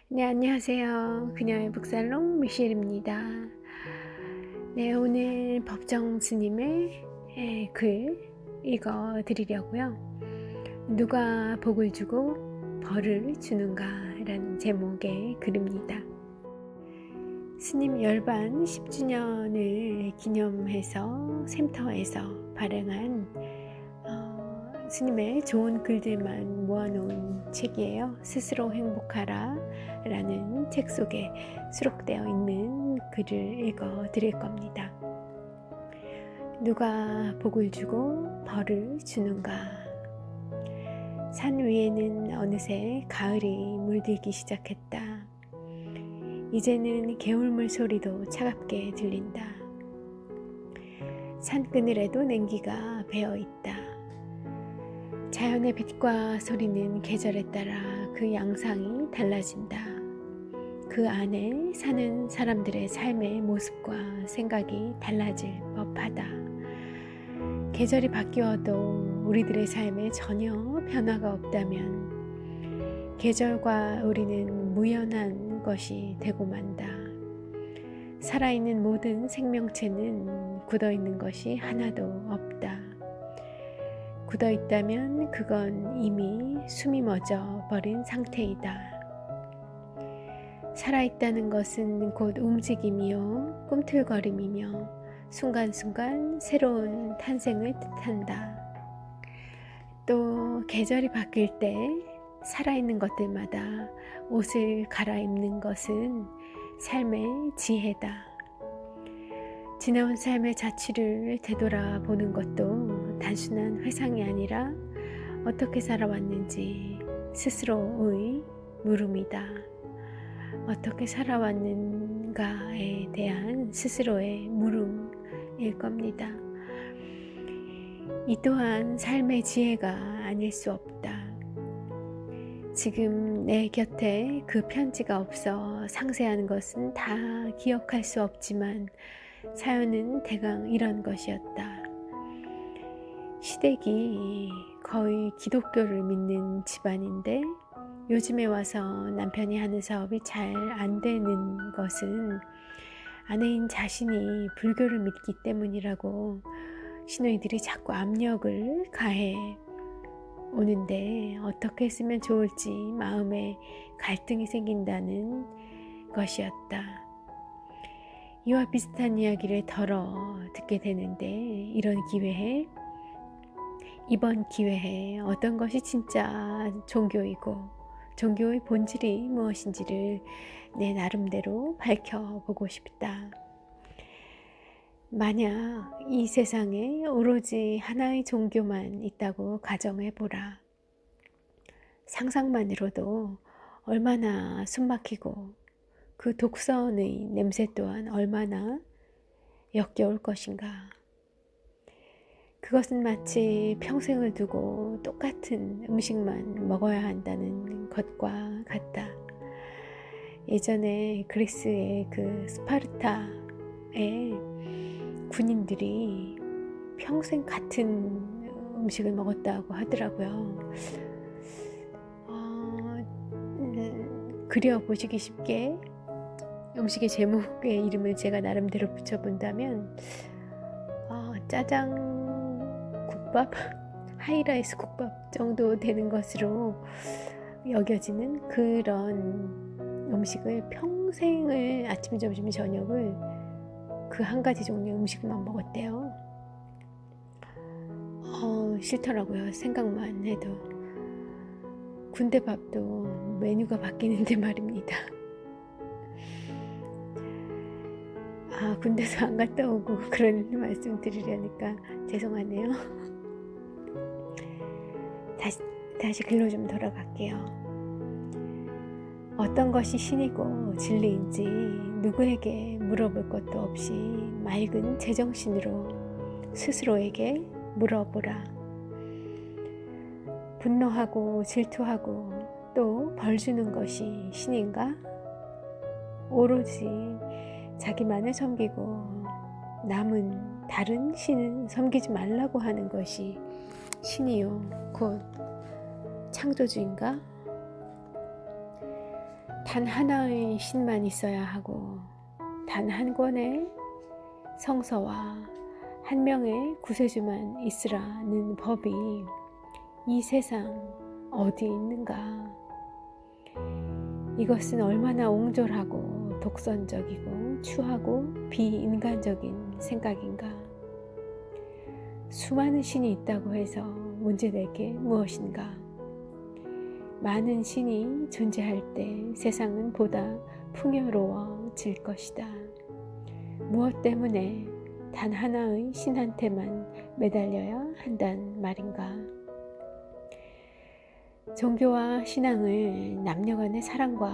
네, 안녕하세요. 그녀의 북살롱 미셸입니다. 네, 오늘 법정 스님의 글 읽어 드리려고요. 누가 복을 주고 벌을 주는가 라는 제목의 글입니다. 스님 열반 10주년을 기념해서 샘터에서 발행한 스님의 좋은 글들만 모아놓은 책이에요. 스스로 행복하라 라는 책 속에 수록되어 있는 글을 읽어 드릴 겁니다. 누가 복을 주고 벌을 주는가. 산 위에는 어느새 가을이 물들기 시작했다. 이제는 개울물 소리도 차갑게 들린다. 산그늘에도 냉기가 배어있다. 자연의 빛과 소리는 계절에 따라 그 양상이 달라진다. 그 안에 사는 사람들의 삶의 모습과 생각이 달라질 법하다. 계절이 바뀌어도 우리들의 삶에 전혀 변화가 없다면 계절과 우리는 무연한 것이 되고 만다. 살아있는 모든 생명체는 굳어있는 것이 하나도 없다. 굳어있다면 그건 이미 숨이 멎어 버린 상태이다. 살아있다는 것은 곧 움직임이요 꿈틀거림이며 순간순간 새로운 탄생을 뜻한다. 또 계절이 바뀔 때 살아있는 것들마다 옷을 갈아입는 것은 삶의 지혜다. 지나온 삶의 자취를 되돌아보는 것도 단순한 회상이 아니라 어떻게 살아왔는지 스스로의 물음이다. 어떻게 살아왔는가에 대한 스스로의 물음일 겁니다. 이 또한 삶의 지혜가 아닐 수 없다. 지금 내 곁에 그 편지가 없어 상세한 것은 다 기억할 수 없지만 사연은 대강 이런 것이었다. 시댁이 거의 기독교를 믿는 집안인데 요즘에 와서 남편이 하는 사업이 잘 안 되는 것은 아내인 자신이 불교를 믿기 때문이라고 시누이들이 자꾸 압력을 가해 오는데 어떻게 했으면 좋을지 마음에 갈등이 생긴다는 것이었다. 이와 비슷한 이야기를 덜어 듣게 되는데 이번 기회에 어떤 것이 진짜 종교이고 종교의 본질이 무엇인지를 내 나름대로 밝혀보고 싶다. 만약 이 세상에 오로지 하나의 종교만 있다고 가정해보라. 상상만으로도 얼마나 숨막히고 그 독선의 냄새 또한 얼마나 역겨울 것인가. 그것은 마치 평생을 두고 똑같은 음식만 먹어야 한다는 것과 같다. 예전에 그리스의 그 스파르타의 군인들이 평생 같은 음식을 먹었다고 하더라고요. 그려보시기 쉽게 음식의 제목의 이름을 제가 나름대로 붙여본다면 짜장 국밥, 하이라이스 국밥 정도 되는 것으로 여겨지는 그런 음식을 평생을 아침, 점심, 저녁을 그 한 가지 종류의 음식만 먹었대요. 싫더라고요. 생각만 해도. 군대 밥도 메뉴가 바뀌는데 말입니다. 군대도 안 갔다 오고 그런 말씀 드리려니까 죄송하네요. 다시 글로 좀 돌아갈게요. 어떤 것이 신이고 진리인지 누구에게 물어볼 것도 없이 맑은 제정신으로 스스로에게 물어보라. 분노하고 질투하고 또 벌 주는 것이 신인가? 오로지 자기만을 섬기고 남은 다른 신은 섬기지 말라고 하는 것이 신이요 곧 창조주인가? 단 하나의 신만 있어야 하고 단 한 권의 성서와 한 명의 구세주만 있으라는 법이 이 세상 어디 있는가? 이것은 얼마나 옹졸하고 독선적이고 추하고 비인간적인 생각인가? 수많은 신이 있다고 해서 문제될 게 무엇인가? 많은 신이 존재할 때 세상은 보다 풍요로워질 것이다. 무엇 때문에 단 하나의 신한테만 매달려야 한단 말인가? 종교와 신앙을 남녀간의 사랑과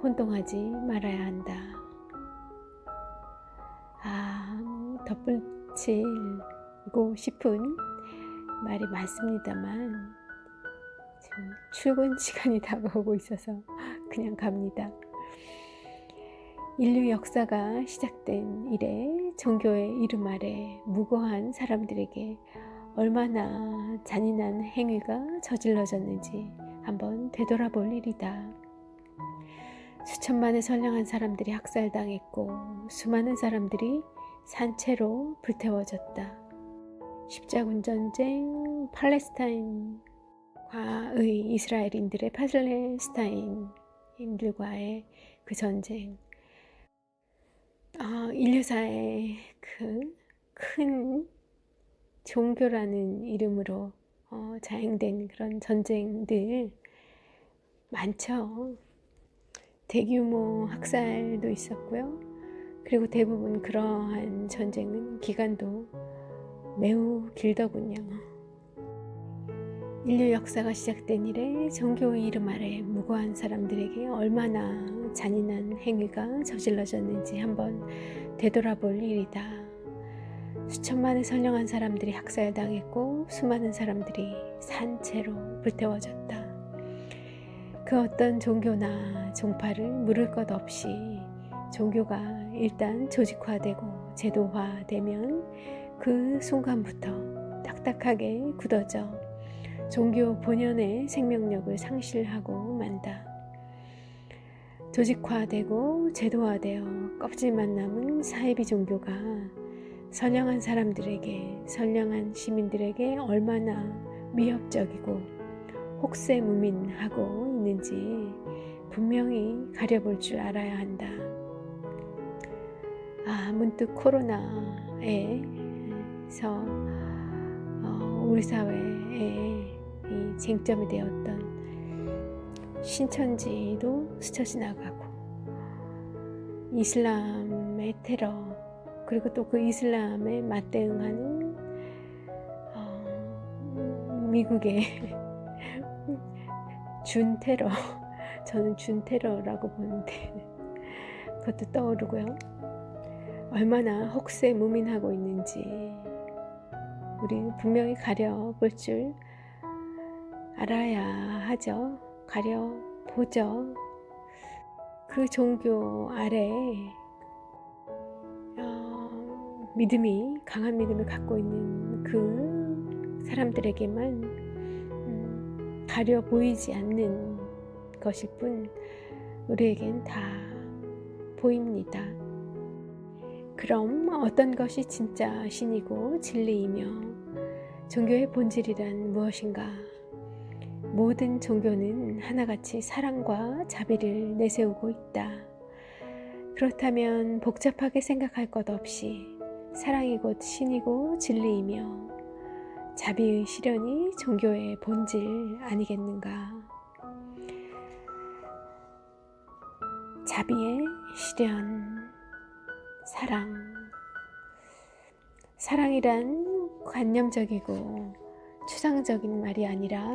혼동하지 말아야 한다. 덧붙이고 싶은 말이 많습니다만 지금 출근 시간이 다가오고 있어서 그냥 갑니다. 인류 역사가 시작된 이래 종교의 이름 아래 무고한 사람들에게 얼마나 잔인한 행위가 저질러졌는지 한번 되돌아볼 일이다. 수천만의 선량한 사람들이 학살당했고 수많은 사람들이 산채로 불태워졌다. 십자군 전쟁, 팔레스타인과의 이스라엘인들의 팔레스타인인들과의 그 전쟁, 인류사의 그 큰 종교라는 이름으로 자행된 그런 전쟁들 많죠. 대규모 학살도 있었고요. 그리고 대부분 그러한 전쟁은 기간도 매우 길더군요. 인류 역사가 시작된 이래 종교의 이름 아래 무고한 사람들에게 얼마나 잔인한 행위가 저질러졌는지 한번 되돌아볼 일이다. 수천만의 선량한 사람들이 학살당했고 수많은 사람들이 산채로 불태워졌다. 그 어떤 종교나 종파를 물을 것 없이 종교가 일단 조직화되고 제도화되면 그 순간부터 딱딱하게 굳어져 종교 본연의 생명력을 상실하고 만다. 조직화되고 제도화되어 껍질만 남은 사이비 종교가 선량한 사람들에게, 선량한 시민들에게 얼마나 위협적이고 혹세무민하고 있는지 분명히 가려볼 줄 알아야 한다. 문득 코로나에서 우리 사회에 이 쟁점이 되었던 신천지도 스쳐 지나가고 이슬람의 테러, 그리고 또 그 이슬람에 맞대응하는 미국의 준테러, 저는 준테러라고 보는데 그것도 떠오르고요. 얼마나 혹세무민하고 있는지 우리 분명히 가려볼 줄 알아야 하죠. 가려보죠. 그 종교 아래 믿음이, 강한 믿음을 갖고 있는 그 사람들에게만 가려 보이지 않는 것일 뿐 우리에겐 다 보입니다. 그럼 어떤 것이 진짜 신이고 진리이며 종교의 본질이란 무엇인가? 모든 종교는 하나같이 사랑과 자비를 내세우고 있다. 그렇다면 복잡하게 생각할 것 없이 사랑이 곧 신이고 진리이며 자비의 실현이 종교의 본질 아니겠는가? 자비의 실현, 사랑. 사랑이란 관념적이고 추상적인 말이 아니라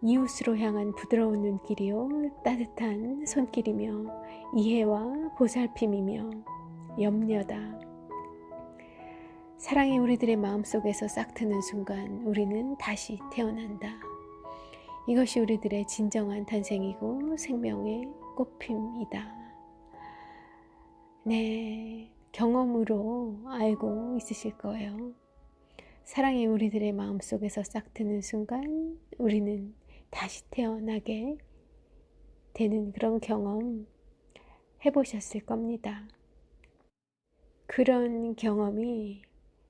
이웃으로 향한 부드러운 눈길이요, 따뜻한 손길이며 이해와 보살핌이며 염려다. 사랑이 우리들의 마음속에서 싹트는 순간 우리는 다시 태어난다. 이것이 우리들의 진정한 탄생이고 생명의 꽃핌이다. 네, 경험으로 알고 있으실 거예요. 사랑이 우리들의 마음속에서 싹트는 순간 우리는 다시 태어나게 되는 그런 경험 해보셨을 겁니다. 그런 경험이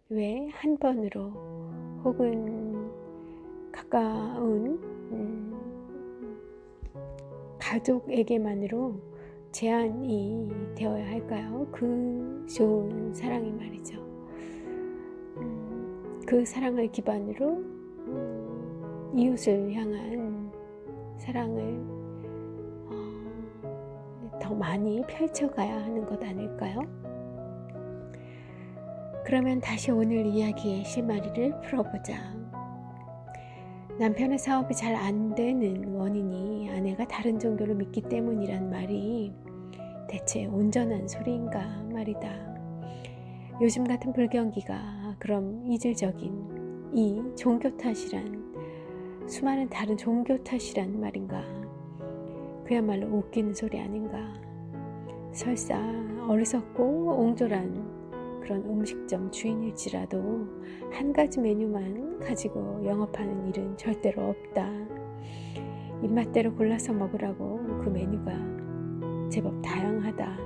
왜 한 번으로 혹은 가까운 가족에게만으로 제한이 되어야 할까요? 그 좋은 사랑이 말이죠. 그 사랑을 기반으로 이웃을 향한 사랑을 더 많이 펼쳐가야 하는 것 아닐까요? 그러면 다시 오늘 이야기의 실마리를 풀어보자. 남편의 사업이 잘 안 되는 원인이 아내가 다른 종교를 믿기 때문이란 말이 대체 온전한 소리인가 말이다. 요즘 같은 불경기가 그럼 이질적인 이 종교 탓이란, 수많은 다른 종교 탓이란 말인가? 그야말로 웃기는 소리 아닌가? 설사 어리석고 옹졸한 그런 음식점 주인일지라도 한 가지 메뉴만 가지고 영업하는 일은 절대로 없다. 입맛대로 골라서 먹으라고 그 메뉴가 제법 다양하다.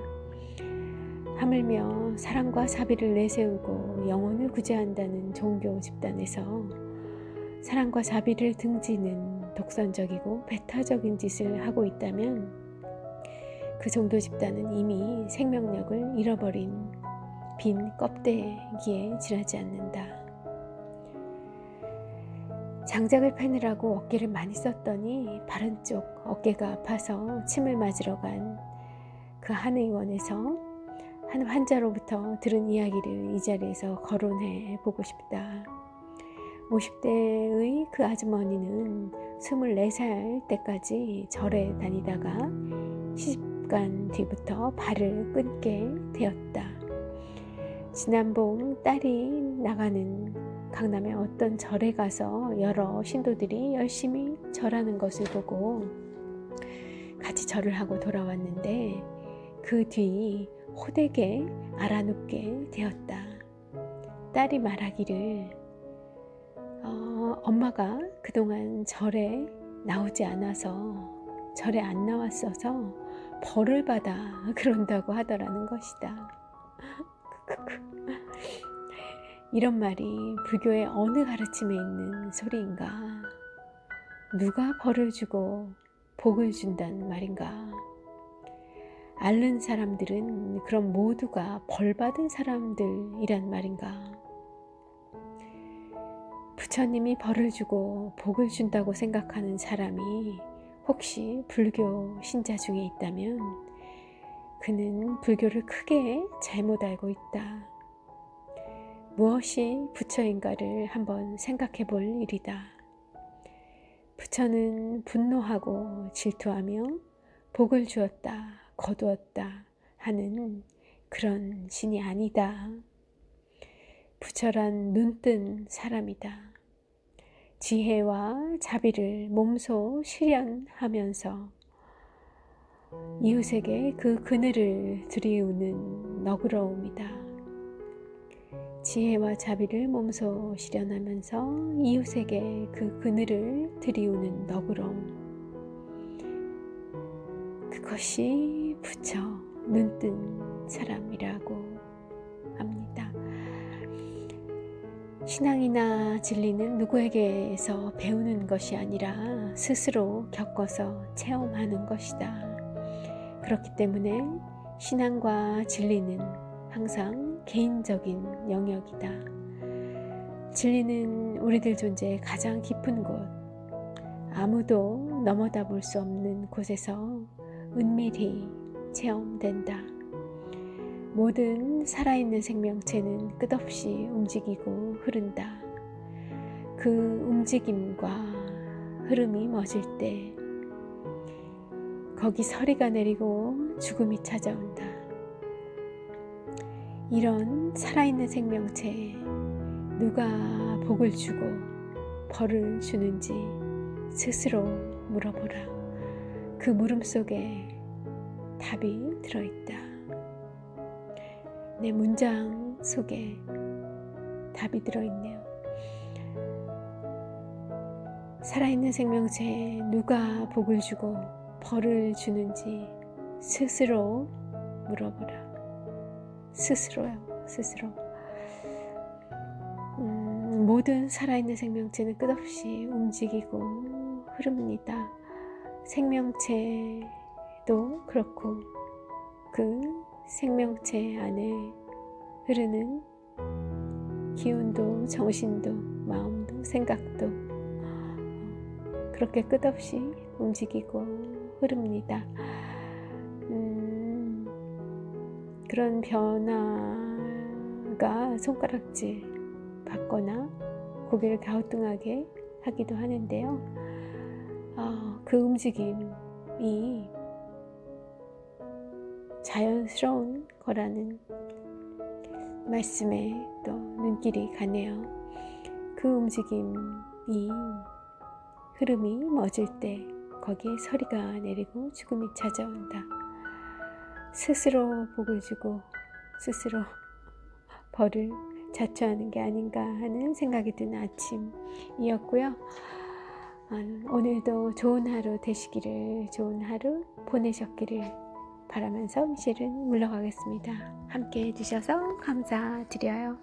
하물며 사랑과 자비를 내세우고 영혼을 구제한다는 종교 집단에서 사랑과 자비를 등지는 독선적이고 배타적인 짓을 하고 있다면 그 종교 집단은 이미 생명력을 잃어버린 빈 껍데기에 지나지 않는다. 장작을 패느라고 어깨를 많이 썼더니 바른 쪽 어깨가 아파서 침을 맞으러 간 그 한 의원에서 한 환자로부터 들은 이야기를 이 자리에서 거론해 보고 싶다. 50대의 그 아주머니는 24살 때까지 절에 다니다가 시집간 뒤부터 발을 끊게 되었다. 지난 봄 딸이 나가는 강남의 어떤 절에 가서 여러 신도들이 열심히 절하는 것을 보고 같이 절을 하고 돌아왔는데 그 뒤 호되게 알아눕게 되었다. 딸이 말하기를 엄마가 그동안 절에 나오지 않아서, 절에 안 나왔어서 벌을 받아 그런다고 하더라는 것이다. 이런 말이 불교의 어느 가르침에 있는 소리인가? 누가 벌을 주고 복을 준다는 말인가? 앓는 사람들은 그럼 모두가 벌 받은 사람들이란 말인가? 부처님이 벌을 주고 복을 준다고 생각하는 사람이 혹시 불교 신자 중에 있다면 그는 불교를 크게 잘못 알고 있다. 무엇이 부처인가를 한번 생각해 볼 일이다. 부처는 분노하고 질투하며 복을 주었다, 거두었다 하는 그런 신이 아니다. 부처란 눈뜬 사람이다. 지혜와 자비를 몸소 실현하면서 이웃에게 그 그늘을 들이우는 너그러움이다. 지혜와 자비를 몸소 실현하면서 이웃에게 그 그늘을 들이우는 너그러움. 그것이 부처 눈뜬 사람이라고 합니다. 신앙이나 진리는 누구에게서 배우는 것이 아니라 스스로 겪어서 체험하는 것이다. 그렇기 때문에 신앙과 진리는 항상 개인적인 영역이다. 진리는 우리들 존재의 가장 깊은 곳, 아무도 넘어다 볼 수 없는 곳에서 은밀히 체험된다. 모든 살아있는 생명체는 끝없이 움직이고 흐른다. 그 움직임과 흐름이 멎을 때 거기 서리가 내리고 죽음이 찾아온다. 이런 살아있는 생명체에 누가 복을 주고 벌을 주는지 스스로 물어보라. 그 물음 속에 답이 들어있다. 내 문장 속에 답이 들어있네요. 살아있는 생명체에 누가 복을 주고 벌을 주는지 스스로 물어보라. 스스로요, 스스로. 모든 살아있는 생명체는 끝없이 움직이고 흐릅니다. 생명체도 그렇고 그 생명체 안에 흐르는 기운도 정신도 마음도 생각도 그렇게 끝없이 움직이고 흐릅니다. 그런 변화가 손가락질 받거나 고개를 갸우뚱하게 하기도 하는데요. 그 움직임이 자연스러운 거라는 말씀에 또 눈길이 가네요. 그 움직임이 흐름이 멎을 때 거기에 서리가 내리고 죽음이 찾아온다. 스스로 복을 주고 스스로 벌을 자초하는 게 아닌가 하는 생각이 드는 아침이었고요. 오늘도 좋은 하루 되시기를, 좋은 하루 보내셨기를 바라면서 미셸은 물러가겠습니다. 함께 해주셔서 감사드려요.